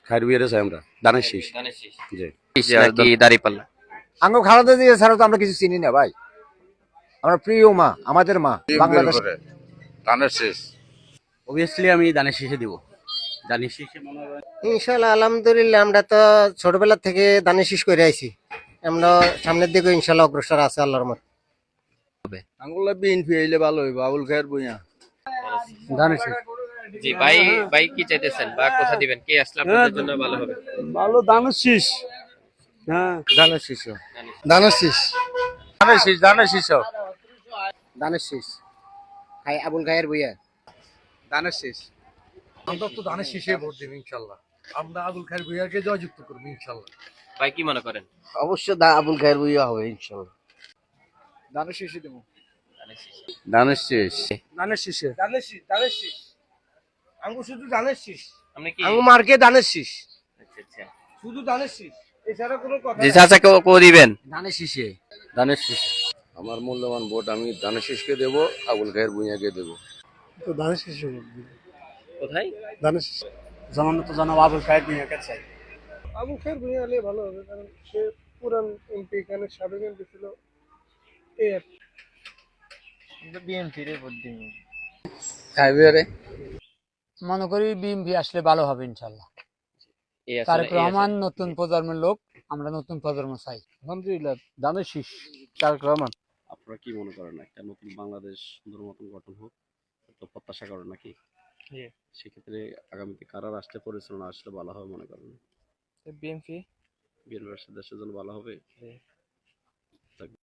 খায়রুবিয়ারে চাই আমরা, ধানের শীষ। জি। নাকি দাঁড়িপাল্লা? আঙ্গো খালেদা জিয়া ছাড়া তো আমরা কিছু চিনি না ভাই। আমার প্রিয় মা, আমাদের মা বাংলাদেশ। ধানের শীষ। অবভিয়াসলি আমি ধানের শীষে দিব। ধানের শীষে মনে হয় ইনশাল্লাহ আলহামদুলিল্লাহ, আমরা তো ছোটবেলা থেকে ধানের শীষ করে আইছি। আমরা সামনের দিকে ইনশাল্লাহ অগ্রসর আছে আল্লাহর মত। আঙ্গুলা বিএনপি আইলে ভালো হইব, আবুল খায়ের ভূঁইয়া। ধানের শীষ। জি ভাই, ভাই কি চাইতেছেন বা কথা দিবেন, কে আসলে আপনাদের জন্য ভালো হবে? ভালো ধানের শীষ। হ্যাঁ, ধানের শীষ। ধানের শীষ। ধানের শীষ, ধানের শীষ। ধানের শীষ। আবুল খায়ের ভুইয়া। ধানের শীষ। আমরা তো ধানের শীষে ভোট দেব ইনশাল্লাহ। আমরা আবুল খায়ের ভূঁইয়াকে জয়যুক্ত করবো ইনশাল্লাহ। ভাই কি মনে করেন? অবশ্যই আবুল খায়ের ভুইয়া হবে ইনশাল্লাহ। ধানের শীষে দেব। ধানের শীষ। ধানের শীষে। ধানের শীষ, ধানের শীষ। আঙ্গু শুধু ধানের শীষ। আপনি কি? আঙ্গু মার্কে ধানের শীষ। আচ্ছা আচ্ছা। শুধু ধানের শীষ। এছাড়া কোনো কথা জি চাচা কো দিবেন? ধানের শীষে। ধানের শীষ। আমার মূল্যবান ভোট আমি ধানের শীষকে দেব, আবুল খায়ের ভূঁইয়াকে দেব। তো ধানের শীষে ভোট দেব। কোথায়? ধানের শীষ। জনমত জনাব আবুল খায়ের ভূঁইয়াকে চাই। আবুল খায়ের ভূঁইয়া হলে ভালো হবে, কারণ সে পুরান এমপি, এখানে সাবেক এমপি ছিল। এই আর কি। খায়রুবিয়ারে মনে করি বিএমপি আসলে ভালো হবে ইনশাল্লাহ। এই আসলে তারেক রহমান নতুন প্রজন্মের লোক, আমরা নতুন প্রজন্ম চাই। আলহামদুলিল্লাহ ধানের শীষ, তারেক রহমান। আপনারা কি মনে করেন একটা নতুন বাংলাদেশ সুন্দর মতন গঠন হোক, তো প্রত্যাশা করেন নাকি? সেক্ষেত্রে আগামীতে কারা রাষ্ট্রে পরিচালনা আসলে ভালো হবে মনে করেন? বিএনপি। বিএনপি দেশের জন্য ভালো হবে।